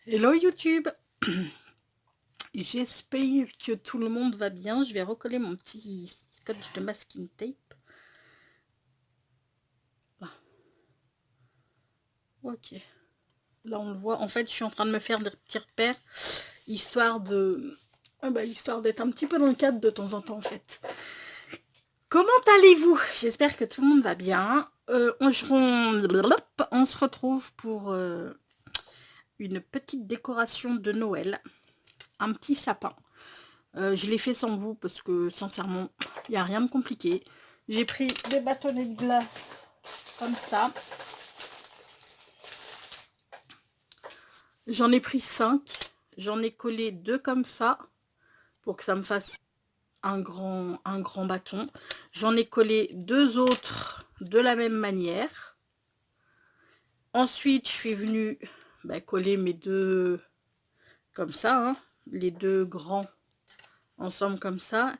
Hello YouTube. J'espère que tout le monde va bien. Je vais recoller mon petit scotch de masking tape. Là. Ok. Là on le voit. En fait, je suis en train de me faire des petits repères, histoire de, histoire d'être un petit peu dans le cadre de temps en temps en fait. Comment allez-vous? J'espère que tout le monde va bien. On se retrouve pour une petite décoration de Noël. Un petit sapin. Je l'ai fait sans vous parce que sincèrement, il n'y a rien de compliqué. J'ai pris des bâtonnets de glace comme ça. J'en ai pris 5. J'en ai collé 2 comme ça pour que ça me fasse un grand bâton. J'en ai collé 2 autres de la même manière. Ensuite, je suis venue coller mes deux comme ça, hein, les 2 grands ensemble comme ça.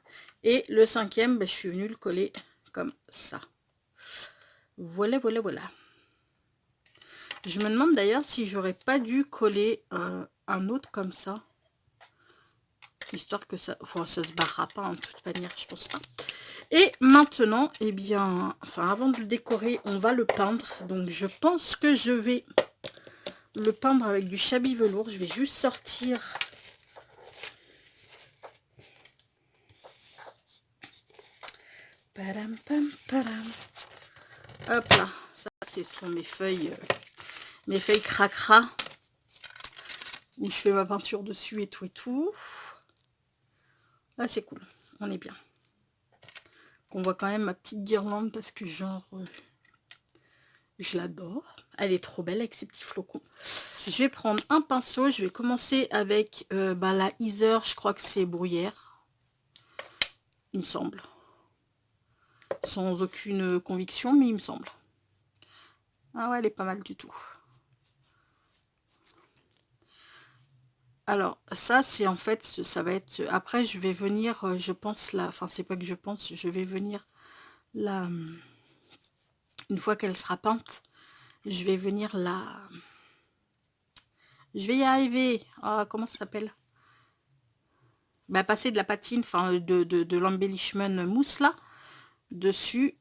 Et le 5e, je suis venue le coller comme ça. Voilà, voilà, voilà. Je me demande d'ailleurs si j'aurais pas dû coller un autre comme ça. Histoire que ça... Enfin, ça se barrera pas, en toute manière, je pense pas. Et maintenant, eh bien... Enfin, avant de le décorer, on va le peindre. Donc, je pense que je vais le peindre avec du chabi velours. Je vais juste sortir... Padam, pam, padam. Hop là. Ça, ce sont mes feuilles cracra. Où je fais ma peinture dessus et tout et tout. Là, c'est cool. On est bien. On voit quand même ma petite guirlande parce que genre je l'adore. Elle est trop belle avec ses petits flocons. Je vais prendre un pinceau. Je vais commencer avec la Heather. Je crois que c'est bruyère. Il me semble. Sans aucune conviction, mais il me semble. Ah ouais, elle est pas mal du tout. Alors, ça, c'est en fait, ça va être... Après, je vais venir, je pense, là... Enfin, c'est pas que je pense, je vais venir là... Une fois qu'elle sera peinte, je vais venir là... Je vais y arriver. Ah, comment ça s'appelle? Passer de la patine, enfin de l'embellishment mousse là, dessus.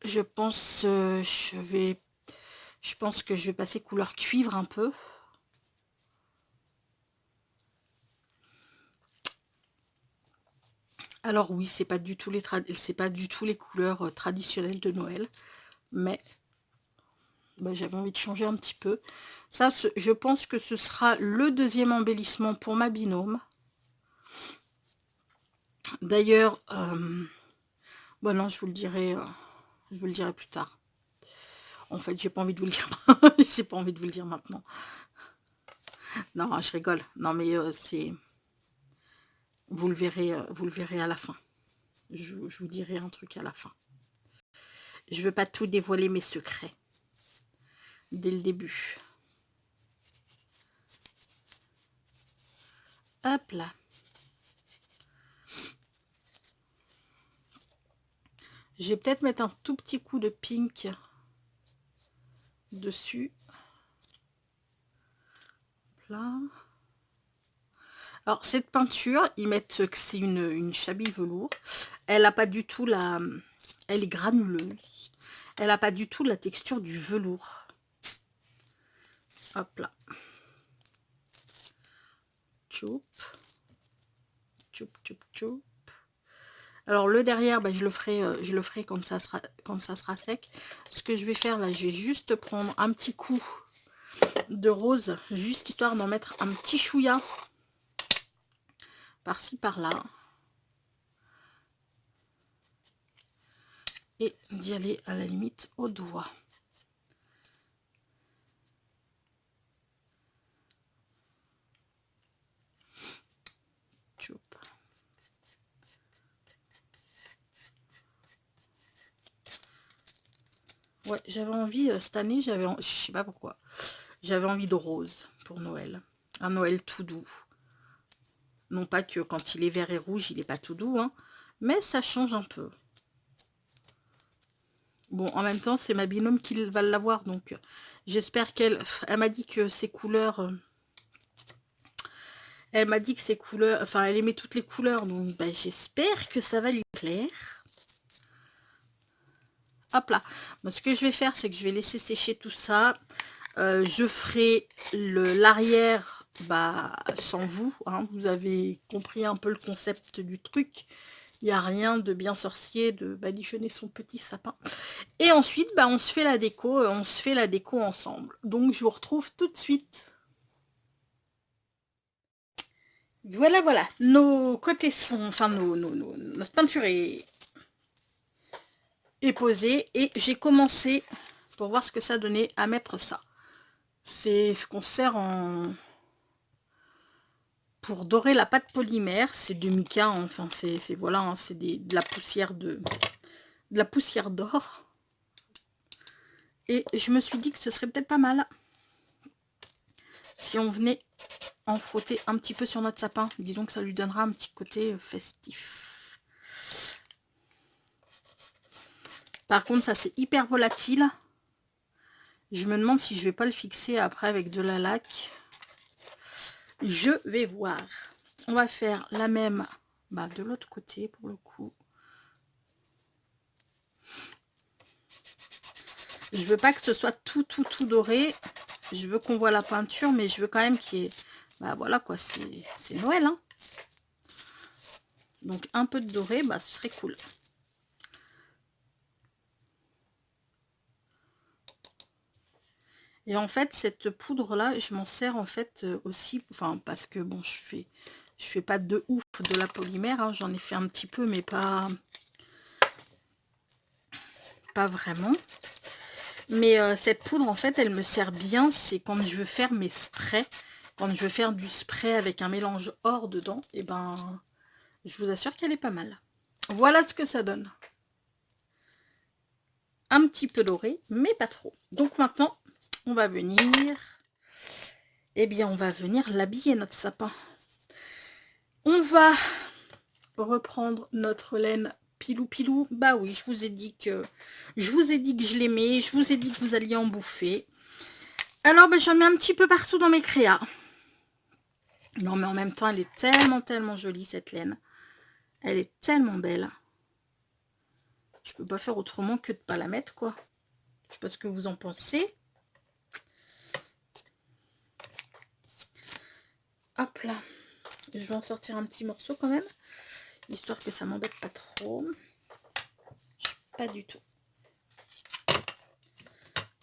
Je pense, je pense que je vais passer couleur cuivre un peu. Alors oui, c'est pas du tout les couleurs traditionnelles de Noël, mais j'avais envie de changer un petit peu. Ça, je pense que ce sera le deuxième embellissement pour ma binôme. D'ailleurs, bon non, je vous le dirai plus tard. En fait, j'ai pas envie de vous le dire. J'ai pas envie de vous le dire maintenant. Non, je rigole. Non, mais c'est... vous le verrez à la fin. Je vous dirai un truc à la fin. Je veux pas tout dévoiler mes secrets. Dès le début. Hop là. Je vais peut-être mettre un tout petit coup de pink dessus. Là. Alors, cette peinture, ils mettent que c'est une chabi velours. Elle n'a pas du tout la... Elle est granuleuse. Elle n'a pas du tout la texture du velours. Hop là. Choup. Choup, choup, choup. Alors le derrière, je le ferai quand ça sera sec. Ce que je vais faire là, je vais juste prendre un petit coup de rose, juste histoire d'en mettre un petit chouïa par-ci par-là. Et d'y aller à la limite au doigt. Choup. Ouais, j'avais envie, cette année, je sais pas pourquoi, j'avais envie de rose pour Noël. Un Noël tout doux. Non pas que quand il est vert et rouge, il n'est pas tout doux, hein, mais ça change un peu. Bon, en même temps, c'est ma binôme qui va l'avoir, donc j'espère qu'elle... Elle m'a dit que ces couleurs Elle m'a dit que ses couleurs, enfin elle aimait toutes les couleurs, donc ben, j'espère que ça va lui plaire. Hop là. Bon, ce que je vais faire, c'est que je vais laisser sécher tout ça. Je ferai l'arrière sans vous. Hein. Vous avez compris un peu le concept du truc. Il n'y a rien de bien sorcier de badigeonner son petit sapin. Et ensuite, on se fait la déco. On se fait la déco ensemble. Donc, je vous retrouve tout de suite. Voilà, voilà. Nos côtés sont... Enfin, notre peinture est posée. Et j'ai commencé, pour voir ce que ça donnait, à mettre ça. C'est ce qu'on sert pour dorer la pâte polymère. C'est du mica, hein. Enfin c'est voilà, hein, c'est de la poussière de la poussière d'or. Et je me suis dit que ce serait peut-être pas mal si on venait en frotter un petit peu sur notre sapin. Disons que ça lui donnera un petit côté festif. Par contre, ça c'est hyper volatile. Je me demande si je vais pas le fixer après avec de la laque. Je vais voir. On va faire la même de l'autre côté pour le coup. Je veux pas que ce soit tout doré. Je veux qu'on voit la peinture, mais je veux quand même qu'il y ait... voilà quoi, c'est Noël. Hein. Donc un peu de doré, ce serait cool. Et en fait, cette poudre-là, je m'en sers en fait aussi, enfin parce que bon, je fais pas de ouf de la polymère. Hein. J'en ai fait un petit peu, mais pas vraiment. Mais cette poudre, en fait, elle me sert bien. C'est quand je veux faire mes sprays. Quand je veux faire du spray avec un mélange or dedans, et je vous assure qu'elle est pas mal. Voilà ce que ça donne. Un petit peu doré, mais pas trop. Donc maintenant, on va venir... on va venir l'habiller, notre sapin. On va reprendre notre laine pilou pilou. Bah oui, je vous ai dit que je l'aimais, je vous ai dit que vous alliez en bouffer. Alors j'en mets un petit peu partout dans mes créas. Non mais en même temps elle est tellement jolie cette laine. Elle est tellement belle. Je peux pas faire autrement que de pas la mettre quoi. Je sais pas ce que vous en pensez. Hop là. Je vais en sortir un petit morceau quand même. Histoire que ça m'embête pas trop. Pas du tout.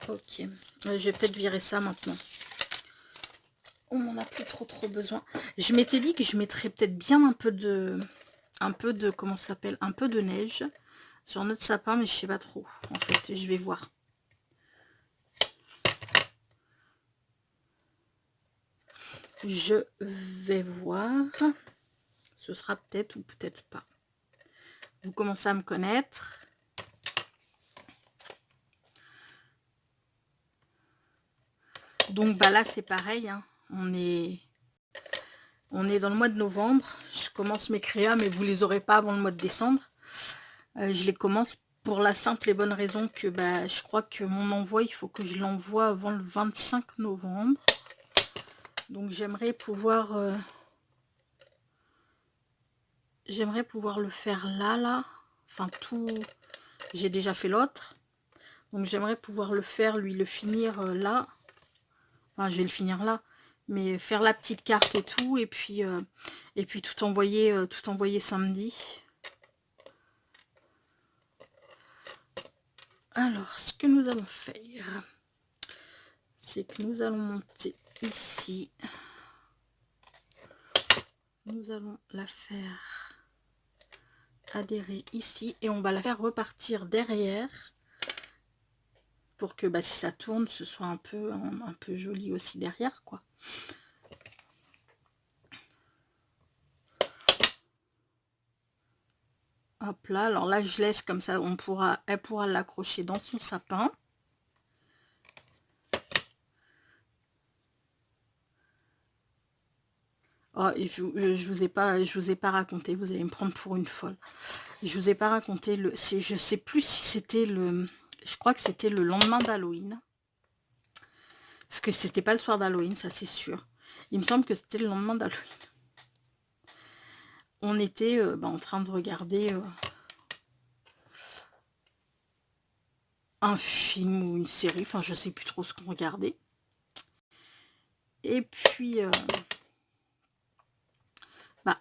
Ok. Je vais peut-être virer ça maintenant. On n'en a plus trop besoin. Je m'étais dit que je mettrais peut-être bien un peu de comment ça s'appelle, un peu de neige sur notre sapin, mais je sais pas trop. En fait, je vais voir. Je vais voir. Ce sera peut-être ou peut-être pas. Vous commencez à me connaître. Donc là c'est pareil. Hein. On est dans le mois de novembre. Je commence mes créas, mais vous les aurez pas avant le mois de décembre. Je les commence pour la simple et bonne raison que je crois que mon envoi, il faut que je l'envoie avant le 25 novembre. Donc j'aimerais pouvoir le faire là. Enfin tout, j'ai déjà fait l'autre. Donc j'aimerais pouvoir le faire, le finir là. Enfin je vais le finir là. Mais faire la petite carte et tout. Et puis tout envoyer samedi. Alors, ce que nous allons faire, c'est que nous allons monter ici. Nous allons la faire adhérer ici et on va la faire repartir derrière pour que si ça tourne, ce soit un peu joli aussi derrière, quoi. Hop là, alors là je laisse comme ça, elle pourra l'accrocher dans son sapin. Oh, et je vous ai pas raconté, vous allez me prendre pour une folle. Je vous ai pas raconté je sais plus si c'était je crois que c'était le lendemain d'Halloween. Parce que c'était pas le soir d'Halloween, ça c'est sûr. Il me semble que c'était le lendemain d'Halloween. on était en train de regarder un film ou une série, enfin je sais plus trop ce qu'on regardait. Et puis,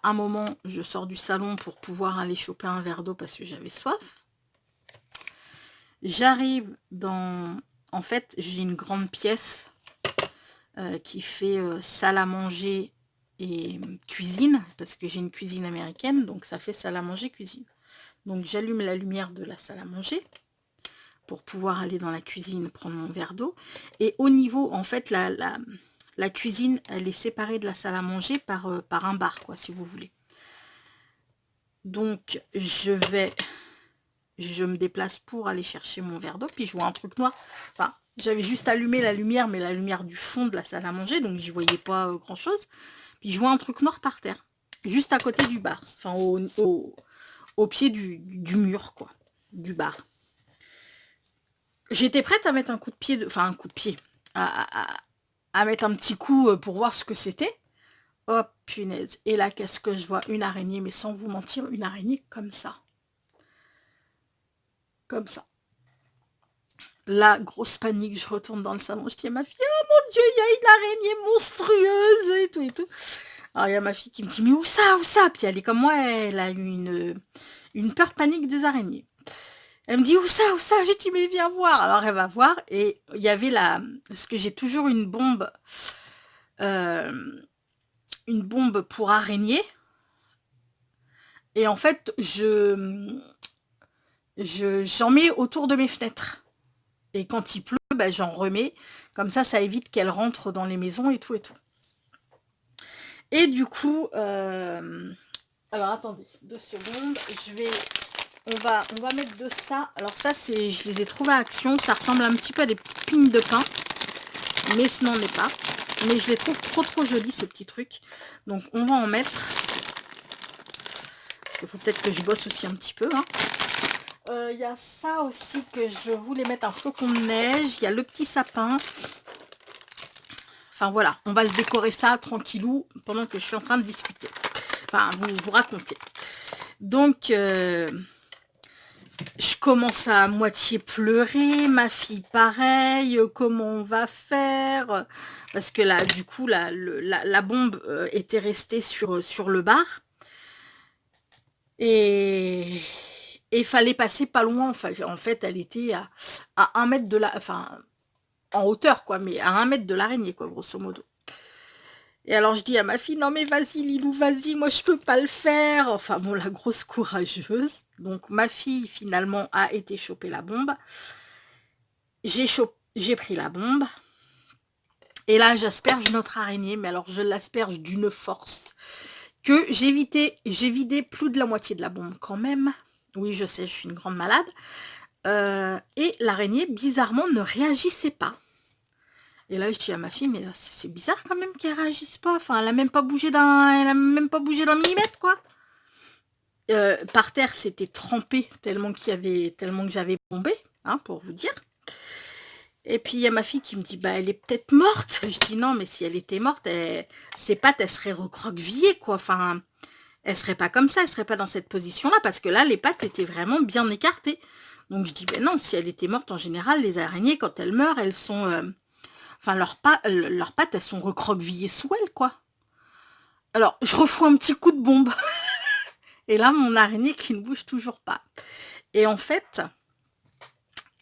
un moment, je sors du salon pour pouvoir aller choper un verre d'eau parce que j'avais soif. J'arrive dans... En fait, j'ai une grande pièce qui fait salle à manger et cuisine, parce que j'ai une cuisine américaine, donc ça fait salle à manger, cuisine. Donc j'allume la lumière de la salle à manger pour pouvoir aller dans la cuisine prendre mon verre d'eau. Et au niveau, en fait, la cuisine, elle est séparée de la salle à manger par un bar, quoi, si vous voulez. Donc je me déplace pour aller chercher mon verre d'eau, puis je vois un truc noir. Enfin, j'avais juste allumé la lumière, mais la lumière du fond de la salle à manger, donc j'y voyais pas grand chose. Puis je vois un truc noir par terre, juste à côté du bar, enfin au pied du mur, quoi, du bar. J'étais prête à mettre un coup de pied, enfin un coup de pied, à mettre un petit coup pour voir ce que c'était. Oh punaise, et là qu'est-ce que je vois? Une araignée, mais sans vous mentir, une araignée comme ça. Comme ça. La grosse panique, je retourne dans le salon, je dis à ma fille, oh mon Dieu, il y a une araignée monstrueuse et tout et tout. Alors il y a ma fille qui me dit, mais où ça, où ça? Puis elle est comme moi, elle a eu une peur panique des araignées. Elle me dit, où ça, où ça? J'ai dit, mais viens voir. Alors elle va voir et il y avait parce que j'ai toujours une bombe pour araignées. Et en fait, j'en mets autour de mes fenêtres. Et quand il pleut, j'en remets. Comme ça évite qu'elle rentre dans les maisons et tout et tout. Et du coup, alors attendez, 2 secondes. On va mettre de ça. Alors ça, je les ai trouvés à Action. Ça ressemble un petit peu à des petites pignes de pain. Mais ce n'en est pas. Mais je les trouve trop jolis, ces petits trucs. Donc on va en mettre. Parce qu'il faut peut-être que je bosse aussi un petit peu. Il y a ça aussi que je voulais mettre, un flocon de neige. Il y a le petit sapin. Enfin voilà, on va se décorer ça tranquillou pendant que je suis en train de discuter. Enfin, vous raconter. Donc, je commence à moitié pleurer. Ma fille, pareil. Comment on va faire? Parce que là, du coup, la bombe était restée sur le bar. Et il fallait passer pas loin. Enfin, en fait, elle était à 1 mètre de la... Enfin, en hauteur, quoi. Mais à 1 mètre de l'araignée, quoi, grosso modo. Et alors je dis à ma fille, non mais vas-y Lilou, vas-y, moi je peux pas le faire. Enfin bon, la grosse courageuse. Donc ma fille finalement a été choper la bombe. J'ai pris la bombe. Et là j'asperge notre araignée, mais alors je l'asperge d'une force que j'ai vidé plus de la moitié de la bombe quand même. Oui, je sais, je suis une grande malade. Et l'araignée, bizarrement, ne réagissait pas. Et là, je dis à ma fille, mais c'est bizarre quand même qu'elle réagisse pas. Enfin, elle a même pas bougé d'un millimètre, quoi. Par terre, c'était trempé tellement que j'avais bombé, pour vous dire. Et puis, il y a ma fille qui me dit, elle est peut-être morte. Je dis, non, mais si elle était morte, ses pattes, elles seraient recroquevillées, quoi. Enfin, elle serait pas comme ça, elle serait pas dans cette position-là, parce que là, les pattes étaient vraiment bien écartées. Donc, je dis, non, si elle était morte, en général, les araignées, quand elles meurent, elles sont... Enfin, leurs pattes, elles sont recroquevillées sous elles, quoi. Alors, je refous un petit coup de bombe. Et là, mon araignée qui ne bouge toujours pas. Et en fait,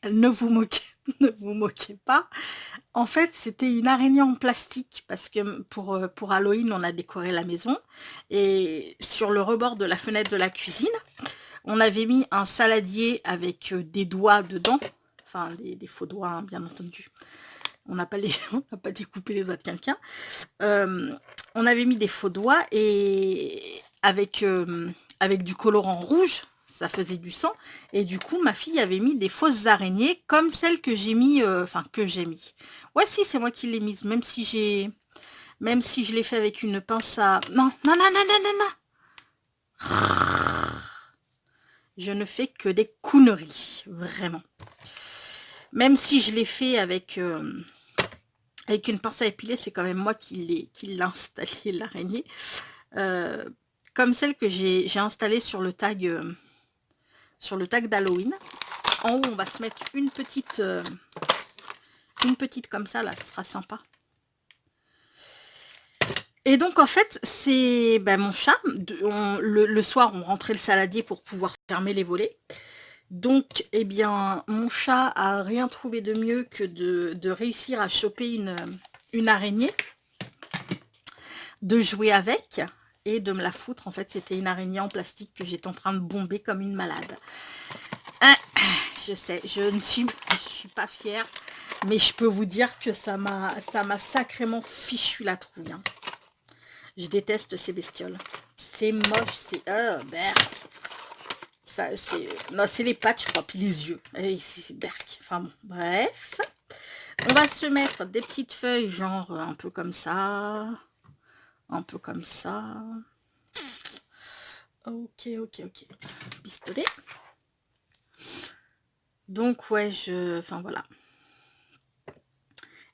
ne vous moquez pas. En fait, c'était une araignée en plastique. Parce que pour Halloween, on a décoré la maison. Et sur le rebord de la fenêtre de la cuisine, on avait mis un saladier avec des doigts dedans. Enfin, des faux doigts, bien entendu. On n'a pas découpé les doigts de quelqu'un. On avait mis des faux doigts et avec du colorant rouge, ça faisait du sang. Et du coup, ma fille avait mis des fausses araignées comme celles que j'ai mis. Ouais, si, c'est moi qui l'ai mise. Même si je l'ai fait avec une pince à... Non. Je ne fais que des conneries, vraiment. Même si je l'ai fait avec une pince à épiler, c'est quand même moi qui l'ai installé, l'araignée. comme celle que j'ai installée sur le tag d'Halloween. En haut, on va se mettre une petite comme ça, là, ce sera sympa. Et donc, en fait, c'est mon chat. Le soir, on rentrait le saladier pour pouvoir fermer les volets. Donc, eh bien, mon chat a rien trouvé de mieux que de réussir à choper une araignée, de jouer avec et de me la foutre. En fait, c'était une araignée en plastique que j'étais en train de bomber comme une malade. Je sais, je ne suis pas fière, mais je peux vous dire que ça m'a sacrément fichu la trouille. Hein. Je déteste ces bestioles. C'est moche, c'est... Non, c'est les pattes, je crois, puis les yeux. C'est berk. Enfin bon, bref. On va se mettre des petites feuilles, genre un peu comme ça. Un peu comme ça. Ok. Pistolet. Donc, ouais, enfin, voilà.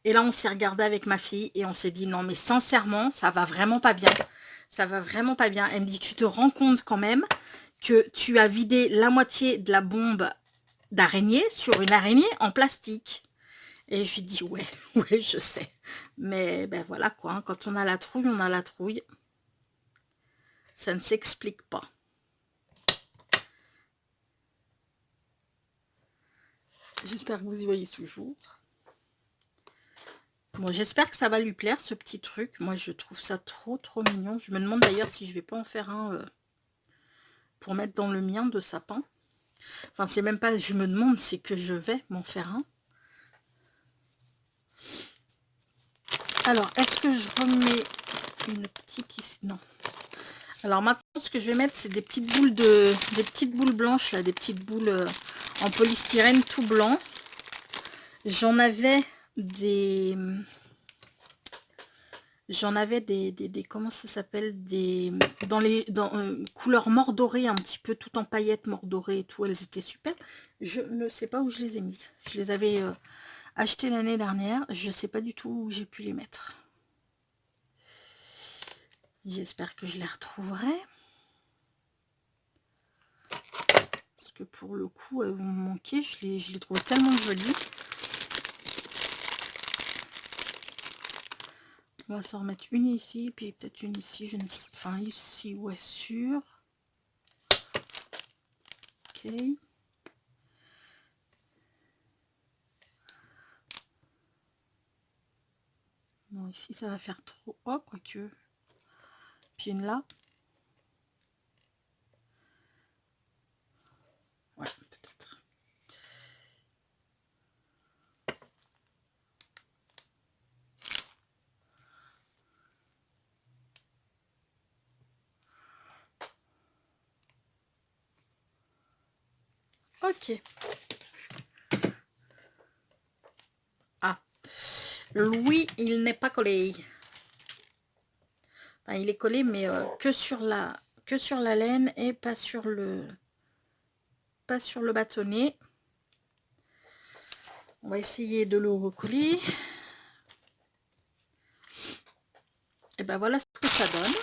Et là, on s'est regardé avec ma fille et on s'est dit, non, mais sincèrement, ça va vraiment pas bien. Ça va vraiment pas bien. Elle me dit, tu te rends compte quand même que tu as vidé la moitié de la bombe d'araignée sur une araignée en plastique. Et je lui dis, ouais, je sais. Mais ben voilà quoi, hein, quand on a la trouille, on a la trouille. Ça ne s'explique pas. J'espère que vous y voyez toujours. Bon, j'espère que ça va lui plaire, ce petit truc. Moi, je trouve ça trop mignon. Je me demande d'ailleurs si je vais pas en faire un pour mettre dans le mien de sapin. Enfin, c'est même pas je me demande, c'est que je vais m'en faire un. Alors, est-ce que je remets une petite ici? Non. Alors maintenant, ce que je vais mettre, c'est des petites boules blanches, là, des petites boules en polystyrène tout blanc. J'en avais des comment ça s'appelle, couleurs mordorées, un petit peu tout en paillettes mordorées et tout. Elles étaient super. Je ne sais pas où je les ai mises. Je les avais achetées l'année dernière. Je ne sais pas du tout où j'ai pu les mettre. J'espère que je les retrouverai. Parce que pour le coup, elles vont me manquer. Je les trouve tellement jolies. On va s'en remettre une ici, puis peut-être une ici. Je ne sais, enfin, ici, ouais, sûr. Ok. Non, ici, ça va faire trop. Oh, quoique. Puis une là. Ouais, peut-être. Ok. Ah. Louis, il n'est pas collé. Enfin, il est collé, mais que sur la laine et pas sur le bâtonnet. On va essayer de le recoller. Et ben voilà ce que ça donne.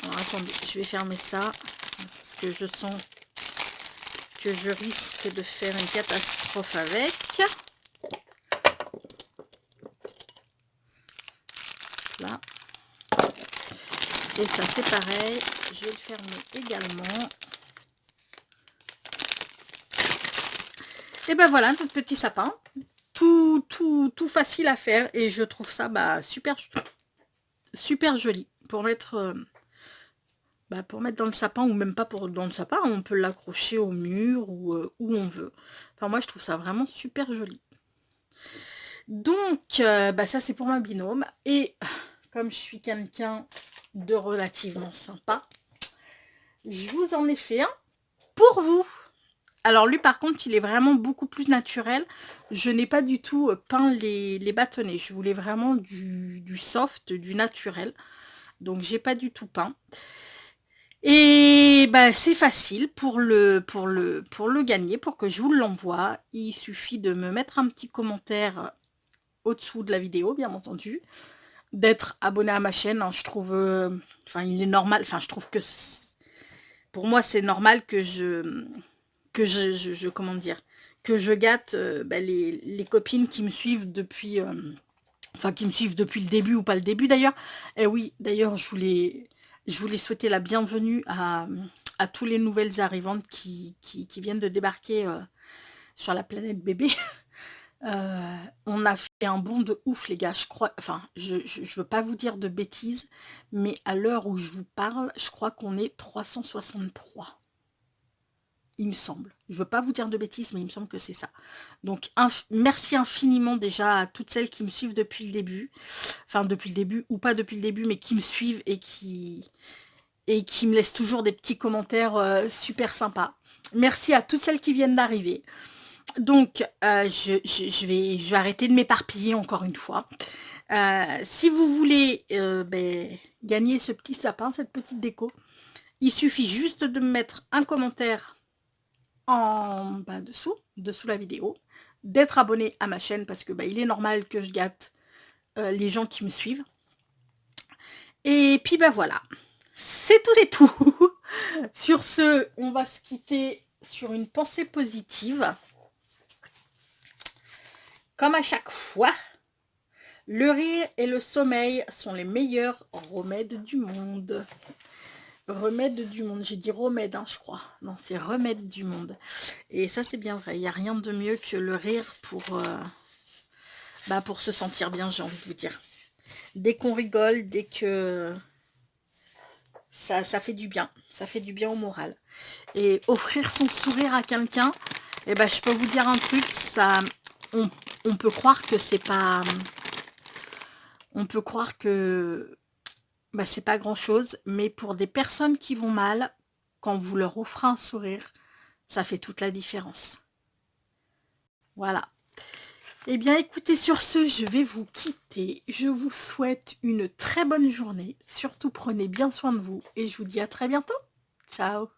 Alors attendez, je vais fermer ça parce que je sens que je risque de faire une catastrophe avec. Là. Et ça c'est pareil, je vais le fermer également. Et ben voilà, notre petit sapin. Tout facile à faire et je trouve ça super joli pour mettre dans le sapin, ou même pas dans le sapin, on peut l'accrocher au mur ou où on veut. Enfin moi je trouve ça vraiment super joli. Donc ça c'est pour ma binôme, et comme je suis quelqu'un de relativement sympa, je vous en ai fait un pour vous. Alors lui par contre il est vraiment beaucoup plus naturel. Je n'ai pas du tout peint les bâtonnets. Je voulais vraiment du soft, du naturel. Donc j'ai pas du tout peint. Et c'est facile pour le gagner, pour que je vous l'envoie. Il suffit de me mettre un petit commentaire au-dessous de la vidéo, bien entendu. d'être abonné à ma chaîne, hein. Je trouve, enfin, il est normal, enfin, je trouve que pour moi, c'est normal que comment dire, que je gâte bah, les copines qui me suivent depuis, enfin, qui me suivent depuis le début ou pas le début d'ailleurs. Et oui, d'ailleurs, je voulais souhaiter la bienvenue à tous les nouvelles arrivantes qui viennent de débarquer sur la planète bébé. On a fait un bond de ouf, les gars. Je crois, enfin, je veux pas vous dire de bêtises, mais à l'heure où je vous parle, je crois qu'on est 363. Il me semble. Je veux pas vous dire de bêtises, mais il me semble que c'est ça. Donc, merci infiniment déjà à toutes celles qui me suivent depuis le début. Enfin, depuis le début, ou pas depuis le début, mais qui me suivent et qui me laissent toujours des petits commentaires super sympas. Merci à toutes celles qui viennent d'arriver. Donc, je vais arrêter de m'éparpiller encore une fois. Si vous voulez gagner ce petit sapin, cette petite déco, il suffit juste de me mettre un commentaire en bas dessous la vidéo, d'être abonné à ma chaîne parce que il est normal que je gâte les gens qui me suivent. Et puis voilà, c'est tout et tout. Sur ce, on va se quitter sur une pensée positive. Comme à chaque fois, le rire et le sommeil sont les meilleurs remèdes du monde. Remède du monde, j'ai dit remède, hein, je crois. Non, c'est remède du monde. Et ça, c'est bien vrai. Il n'y a rien de mieux que le rire pour se sentir bien, j'ai envie de vous dire. Dès qu'on rigole, dès que ça fait du bien. Ça fait du bien au moral. Et offrir son sourire à quelqu'un, je peux vous dire un truc, ça, on peut croire que c'est pas... On peut croire que c'est pas grand chose, mais pour des personnes qui vont mal, quand vous leur offrez un sourire, ça fait toute la différence. Voilà. Eh bien écoutez, sur ce, je vais vous quitter. Je vous souhaite une très bonne journée. Surtout prenez bien soin de vous et je vous dis à très bientôt. Ciao.